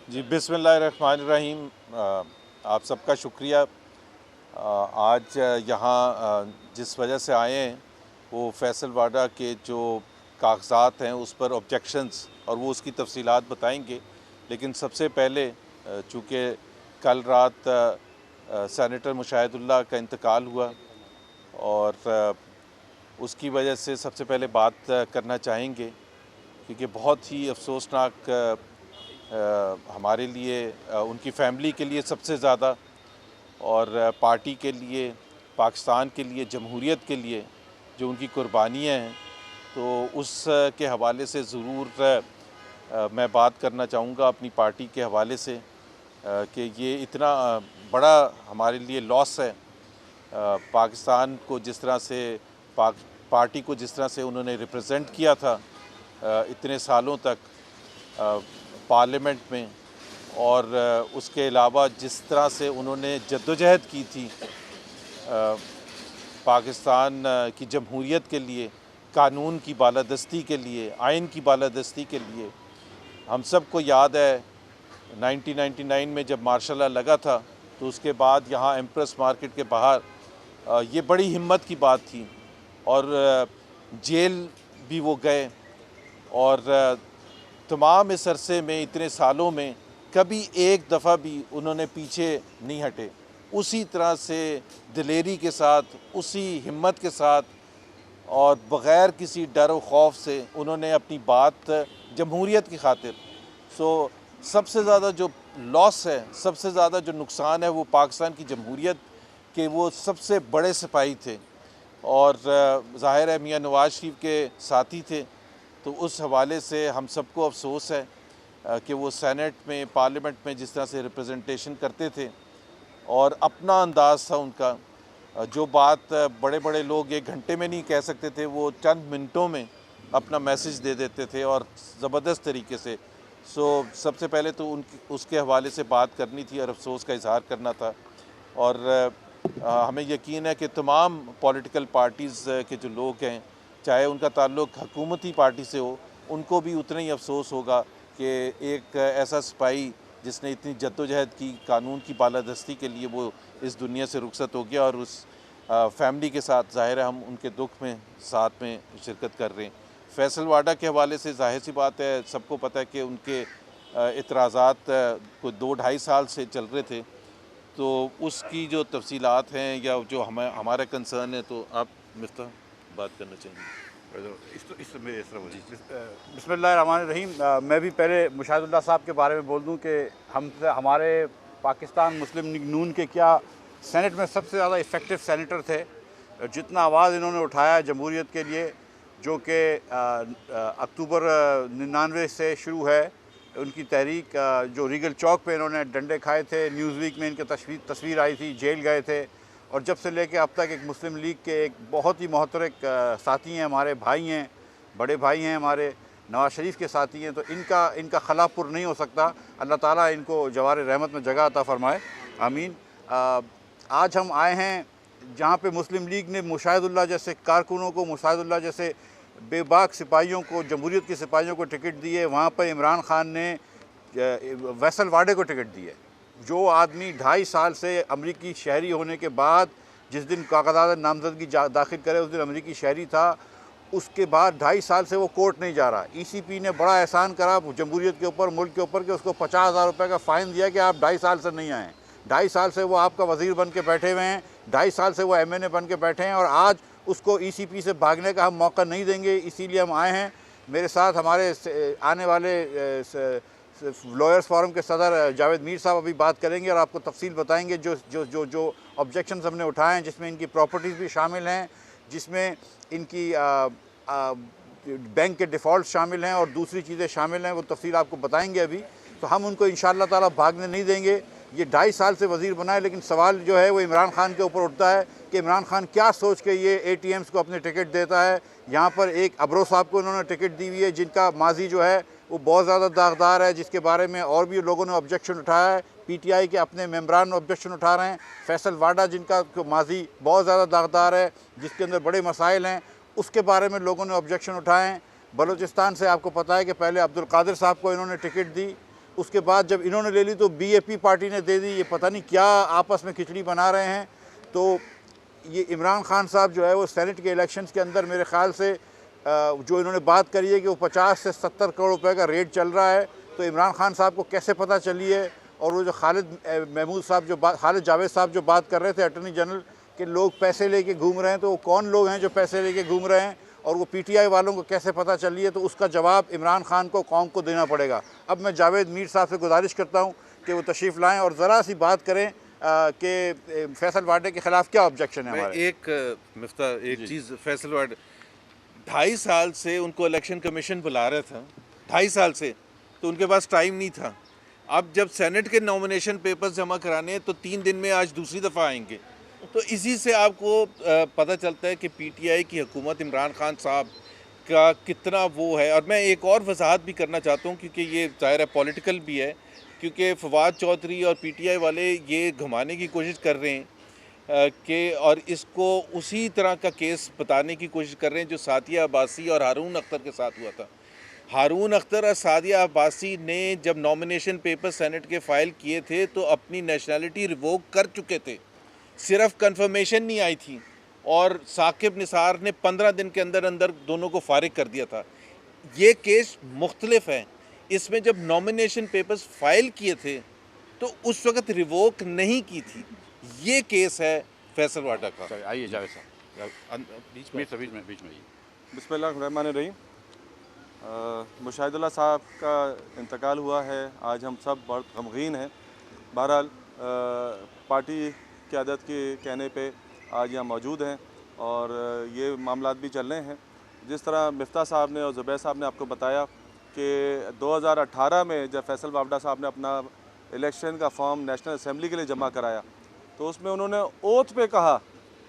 जी, बिस्मिल्लाहिर्रहमानिर्रहीम। आप सबका शुक्रिया। आज यहाँ जिस वजह से आए हैं वो फैसल वाडा के जो कागज़ात हैं उस पर ऑब्जेक्शंस और वो उसकी तफसीलात बताएंगे। लेकिन सबसे पहले चूँकि कल रात सेनेटर मुशाहिदुल्लाह का इंतकाल हुआ और उसकी वजह से सबसे पहले बात करना चाहेंगे, क्योंकि बहुत ही अफसोसनाक हमारे लिए, उनकी फ़ैमिली के लिए सबसे ज़्यादा, और पार्टी के लिए, पाकिस्तान के लिए, जमहूरियत के लिए जो उनकी कुर्बानियाँ हैं, तो उस के हवाले से ज़रूर मैं बात करना चाहूँगा अपनी पार्टी के हवाले से कि ये इतना बड़ा हमारे लिए लॉस है। पाकिस्तान को जिस तरह से पार्टी को जिस तरह से उन्होंने रिप्रेजेंट किया था इतने सालों तक पार्लियामेंट में, और उसके अलावा जिस तरह से उन्होंने जद्दोजहद की थी पाकिस्तान की जमहूरियत के लिए, कानून की बालादस्ती के लिए, आइन की बालादस्ती के लिए। हम सबको याद है 1999 में जब मार्शल लॉ लगा था तो उसके बाद यहाँ एम्प्रेस मार्केट के बाहर ये बड़ी हिम्मत की बात थी, और जेल भी वो गए, और तमाम इस अरसे में, इतने सालों में कभी एक दफ़ा भी उन्होंने पीछे नहीं हटे। उसी तरह से दिलेरी के साथ, उसी हिम्मत के साथ और बग़ैर किसी डर व खौफ से उन्होंने अपनी बात जमहूरियत की खातिर। सबसे ज़्यादा जो लॉस है, सबसे ज़्यादा जो नुकसान है वो पाकिस्तान की जमहूरियत के वो सबसे बड़े सिपाही थे, और ज़ाहिर है मियाँ नवाज़ शरीफ के साथी थे। तो उस हवाले से हम सबको अफसोस है कि वो सेनेट में, पार्लियामेंट में जिस तरह से रिप्रेजेंटेशन करते थे और अपना अंदाज़ था उनका, जो बात बड़े बड़े लोग एक घंटे में नहीं कह सकते थे, वो चंद मिनटों में अपना मैसेज दे देते थे और ज़बरदस्त तरीके से। सबसे पहले तो उसके हवाले से बात करनी थी और अफसोस का इज़हार करना था। और हमें यकीन है कि तमाम पॉलिटिकल पार्टीज़ के जो लोग हैं, चाहे उनका ताल्लुक़ हुकूमती पार्टी से हो, उनको भी उतना ही अफसोस होगा कि एक ऐसा सिपाही जिसने इतनी जद्दोजहद की कानून की बालादस्ती के लिए, वो इस दुनिया से रुखसत हो गया। और उस फैमिली के साथ ज़ाहिर है हम उनके दुख में साथ में शिरकत कर रहे हैं। फैसल वाडा के हवाले से ज़ाहिर सी बात है, सबको पता है कि उनके इतराज़ात को 2-2.5 साल से चल रहे थे। तो उसकी जो तफसीलात हैं या जो हमारा कंसर्न है, तो आप मिफ्ता बात करना चाहेंगे। बिस्मिल्लाहिर्रहमानिर्रहीम। मैं भी पहले मुशाहिदुल्लाह साहब के बारे में बोल दूं कि हमारे पाकिस्तान मुस्लिम लीग नून के क्या सेनेट में सबसे ज़्यादा इफ़ेक्टिव सेनेटर थे। जितना आवाज़ इन्होंने उठाया जमहूरियत के लिए, जो कि अक्टूबर 99 से शुरू है, उनकी तहरीक, जो रीगल चौक पे इन्होंने डंडे खाए थे, न्यूज़वीक में इनकी तस्वीर आई थी, जेल गए थे, और जब से लेके अब तक एक मुस्लिम लीग के एक बहुत ही मोहतरक साथी हैं, हमारे भाई हैं, बड़े भाई हैं, हमारे नवाज़ शरीफ के साथी हैं। तो इनका खलापुर नहीं हो सकता। अल्लाह ताला इनको जवार रहमत में जगह अता फ़रमाए, आमीन। आज हम आए हैं जहाँ पे मुस्लिम लीग ने मुशाहिदुल्लाह जैसे कारकुनों को, मुशाहिदुल्लाह जैसे बेबाक सिपाहियों को, जमहूरियत के सिपाहियों को टिकट दी है। वहाँ पर इमरान खान ने फैसल वाडे को टिकट दी है, जो आदमी 2.5 साल से अमरीकी शहरी होने के बाद, जिस दिन कागज़ात नामज़दगी दाखिल करे उस दिन अमरीकी शहरी था, उसके बाद 2.5 साल से वो कोर्ट नहीं जा रहा। ECP ने बड़ा एहसान करा जमहूरियत के ऊपर, मुल्क के ऊपर, कि उसको 50,000 रुपये का फ़ाइन दिया कि आप 2.5 साल से नहीं आएँ। 2.5 साल से वो आपका वज़ीर बन के बैठे हुए हैं, 2.5 साल से वो MNA बन के बैठे हैं, और आज उसको ECP से भागने का हम मौका नहीं देंगे। इसीलिए हम आए हैं। मेरे साथ हमारे आने वाले लॉयर्स फोरम के सदर जावेद मीर साहब अभी बात करेंगे और आपको तफसील बताएंगे जो जो जो जो ऑब्जेक्शंस हमने उठाए हैं, जिसमें इनकी प्रॉपर्टीज़ भी शामिल हैं, जिसमें इनकी बैंक के डिफ़ॉल्ट शामिल हैं और दूसरी चीज़ें शामिल हैं। वो तफसील आपको बताएंगे अभी। तो हम उनको इंशाअल्लाह ताला भागने नहीं देंगे। ये 2.5 साल से वज़ीर बनाए, लेकिन सवाल जो है वो इमरान खान के ऊपर उठता है कि इमरान खान क्या सोच के ये ATMs को अपने टिकट देता है। यहाँ पर एक अब्रो साहब को इन्होंने टिकट दी हुई है, जिनका माजी जो है वो बहुत ज़्यादा दागदार है, जिसके बारे में और भी लोगों ने ऑब्जेक्शन उठाया है। PTI के अपने मेम्बरान ऑब्जेक्शन उठा रहे हैं। फैसल वाडा, जिनका माजी बहुत ज़्यादा दागदार है, जिसके अंदर बड़े मसाइल हैं, उसके बारे में लोगों ने ऑब्जेक्शन उठाए हैं। बलूचिस्तान से आपको पता है कि पहले अब्दुल कादिर साहब को इन्होंने टिकट दी, उसके बाद जब इन्होंने ले ली तो बीएपी पार्टी ने दे दी। ये पता नहीं क्या आपस में खिचड़ी बना रहे हैं। तो ये इमरान खान साहब जो है वो सेनेट के इलेक्शंस के अंदर मेरे ख़्याल से जो इन्होंने बात करी है कि वो 50 से 70 करोड़ रुपए का रेट चल रहा है, तो इमरान खान साहब को कैसे पता चली है। और वो जो खालिद महमूद साहब खालिद जावेद साहब जो बात कर रहे थे अटॉर्नी जनरल के लोग पैसे लेके घूम रहे हैं, तो वो कौन लोग हैं जो पैसे लेके घूम रहे हैं और वो पीटीआई वालों को कैसे पता चली है, तो उसका जवाब इमरान खान को कौम को देना पड़ेगा। अब मैं जावेद मीर साहब से गुजारिश करता हूँ कि वो तशरीफ़ लाएँ और ज़रा सी बात करें कि फैसल वाडे के ख़िलाफ़ क्या ऑब्जेक्शन है हमारे। एक चीज़, फैसल वाडे 2.5 साल से उनको इलेक्शन कमीशन बुला रहा था, 2.5 साल से, तो उनके पास टाइम नहीं था। अब जब सेनेट के नॉमिनेशन पेपर्स जमा कराने हैं तो 3 दिन में आज दूसरी दफ़ा आएंगे। तो इसी से आपको पता चलता है कि पीटीआई की हुकूमत इमरान खान साहब का कितना वो है। और मैं एक और वजाहत भी करना चाहता हूँ, क्योंकि ये ज़ाहिर है पॉलिटिकल भी है, क्योंकि फवाद चौधरी और पीटीआई वाले ये घुमाने की कोशिश कर रहे हैं कि और इसको उसी तरह का केस बताने की कोशिश कर रहे हैं जो सादिया अब्बासी और हारून अख्तर के साथ हुआ था। हारून अख्तर और सादिया अब्बासी ने जब नॉमिनेशन पेपर सेनेट के फ़ाइल किए थे तो अपनी नेशनलिटी रिवोक कर चुके थे, सिर्फ कंफर्मेशन नहीं आई थी, और साकिब निसार ने 15 दिन के अंदर अंदर दोनों को फारिग कर दिया था। ये केस मुख्तलिफ है। इसमें जब नॉमिनेशन पेपर्स फाइल किए थे तो उस वक़्त रिवोक नहीं की थी। ये केस है फैसल वाडा का। आइए जावेद साहब बीच में बिस्मिल्लाहिर्रहमानिर्रहीम। मुशाहिदुल्लाह साहब का इंतकाल हुआ है, आज हम सब बहुत गमगीन हैं। बहरहाल पार्टी क़यादत के कहने पे आज यहाँ मौजूद हैं और ये मामलात भी चल रहे हैं। जिस तरह मिफ्ता साहब ने और ज़ुबैर साहब ने आपको बताया कि 2018 में जब फैसल वाडा साहब ने अपना इलेक्शन का फॉर्म नेशनल असम्बली के लिए जमा कराया तो उसमें उन्होंने ओथ पे कहा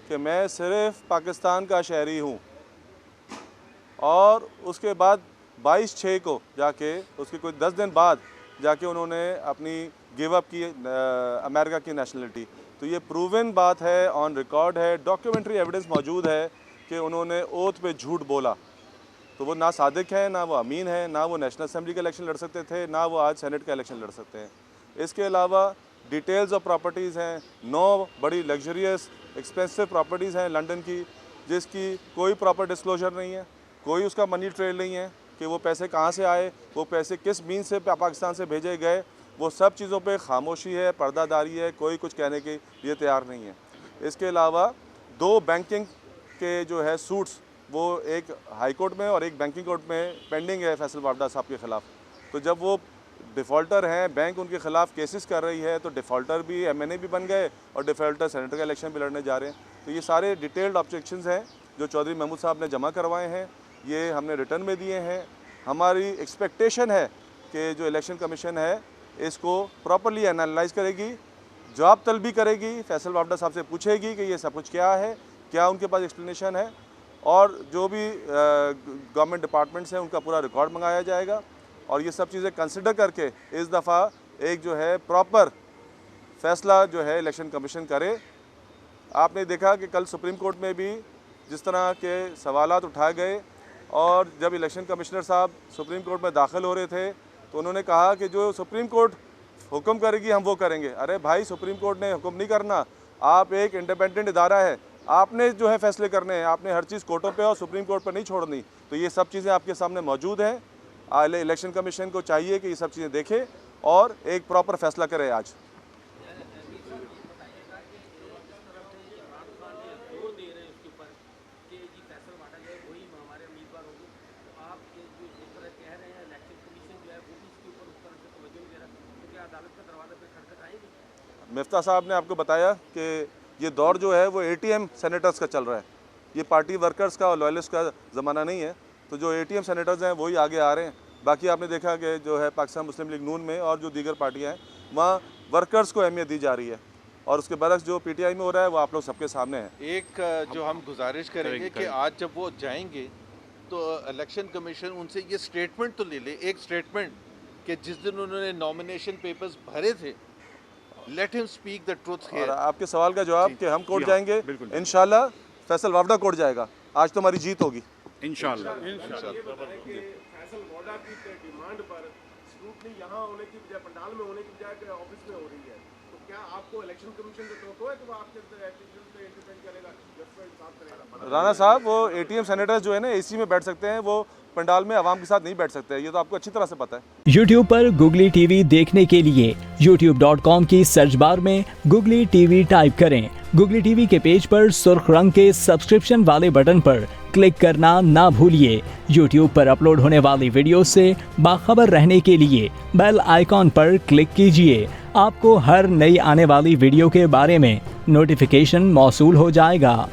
कि मैं सिर्फ़ पाकिस्तान का शहरी हूँ, और उसके बाद 22/6 को जाके उसके कोई 10 दिन बाद जाके उन्होंने अपनी गिव अप की अमेरिका की नेशनलिटी। तो ये प्रूवन बात है, ऑन रिकॉर्ड है, डॉक्यूमेंट्री एविडेंस मौजूद है कि उन्होंने ओथ पे झूठ बोला। तो वो ना सादिक है, ना वो अमीन है, ना वो नेशनल असम्बली का इलेक्शन लड़ सकते थे, ना वो आज सेनेट का इलेक्शन लड़ सकते हैं। इसके अलावा डिटेल्स ऑफ प्रॉपर्टीज़ हैं, 9 बड़ी लग्जरियस एक्सपेंसिव प्रॉपर्टीज़ हैं लंदन की, जिसकी कोई प्रॉपर डिस्क्लोजर नहीं है, कोई उसका मनी ट्रेल नहीं है कि वो पैसे कहाँ से आए, वो पैसे किस मीन से पाकिस्तान से भेजे गए। वो सब चीज़ों पे खामोशी है, पर्दादारी है, कोई कुछ कहने के लिए तैयार नहीं है। इसके अलावा 2 बैंकिंग के जो है सूट्स, वो एक हाई कोर्ट में और एक बैंकिंग कोर्ट में पेंडिंग है फैसल वाडा साहब के ख़िलाफ़। तो जब वो डिफ़ॉल्टर हैं, बैंक उनके ख़िलाफ़ केसेस कर रही है, तो डिफ़ॉल्टर भी एमएनए भी बन गए और डिफ़ॉल्टर सेनेटर का इलेक्शन भी लड़ने जा रहे हैं। तो ये सारे डिटेल्ड ऑब्जेक्शंस हैं जो चौधरी महमूद साहब ने जमा करवाए हैं, ये हमने रिटर्न में दिए हैं। हमारी एक्सपेक्टेशन है कि जो इलेक्शन कमीशन है इसको प्रॉपरली एनालाइज़ करेगी, जवाब तलबी करेगी, फैसल वाडा साहब से पूछेगी कि ये सब कुछ क्या है, क्या उनके पास एक्सप्लेनेशन है, और जो भी गवर्नमेंट डिपार्टमेंट्स हैं उनका पूरा रिकॉर्ड मंगाया जाएगा। और ये सब चीज़ें कंसिडर करके इस दफ़ा एक जो है प्रॉपर फ़ैसला जो है इलेक्शन कमीशन करे। आपने देखा कि कल सुप्रीम कोर्ट में भी जिस तरह के सवालात उठाए गए, और जब इलेक्शन कमिश्नर साहब सुप्रीम कोर्ट में दाखिल हो रहे थे तो उन्होंने कहा कि जो सुप्रीम कोर्ट हुक्म करेगी हम वो करेंगे। अरे भाई, सुप्रीम कोर्ट ने हुक्म नहीं करना, आप एक इंडिपेंडेंट इदारा है, आपने जो है फैसले करने हैं, आपने हर चीज़ कोर्टों पे और सुप्रीम कोर्ट पर नहीं छोड़नी। तो ये सब चीज़ें आपके सामने मौजूद हैं। इलेक्शन कमीशन को चाहिए कि ये सब चीज़ें देखे और एक प्रॉपर फैसला करे आज। मिफ्ता साहब ने आपको बताया कि ये दौर जो है वो एटीएम सेनेटर्स का चल रहा है, ये पार्टी वर्कर्स का और लॉयलिस्ट का ज़माना नहीं है। तो जो एटीएम सेनेटर्स हैं वही आगे आ रहे हैं। बाकी आपने देखा कि जो है पाकिस्तान मुस्लिम लीग नून में और जो दीगर पार्टियां हैं वहाँ वर्कर्स को अहमियत दी जा रही है, और उसके बरक्स जो पीटीआई में हो रहा है वो आप लोग सबके सामने है। एक जो हम गुजारिश करेंगे कि आज जब वो जाएंगे तो इलेक्शन कमीशन उनसे ये स्टेटमेंट तो ले ले, एक स्टेटमेंट कि जिस दिन उन्होंने नॉमिनेशन पेपर्स भरे थे, let him speak the truth here. और आपके सवाल का जवाब कि हम कोर्ट जाएंगे, इंशाल्लाह फैसल वाडा कोर्ट जाएगा, आज तो हमारी जीत होगी इंशाल्लाह। फैसल वाडा की डिमांड पर स्क्रूटनी यहाँ होने की बजाय, पंडाल में होने की बजाय ऑफिस में हो रही है, तो क्या आपको इलेक्शन कमीशन का तो है कि वो आपके एक्टिविटीज पे इंटरफेयर करेगा, जज इंसाफ करेगा? राणा साहब, वो एटीएम सेनेटर्स जो है ना एसी में बैठ सकते हैं, वो पंडाल में आवाम के साथ नहीं बैठ सकते, ये तो आपको अच्छी तरह से पता है। YouTube पर गुगली टीवी देखने के लिए youtube.com की सर्च बार में गुगली टीवी टाइप करें। गुगली टीवी के पेज पर सुर्ख रंग के सब्सक्रिप्शन वाले बटन पर क्लिक करना ना भूलिए। YouTube पर अपलोड होने वाली वीडियो से बाखबर रहने के लिए बेल आइकॉन पर क्लिक कीजिए। आपको हर नई आने वाली वीडियो के बारे में नोटिफिकेशन मौसूल हो जाएगा।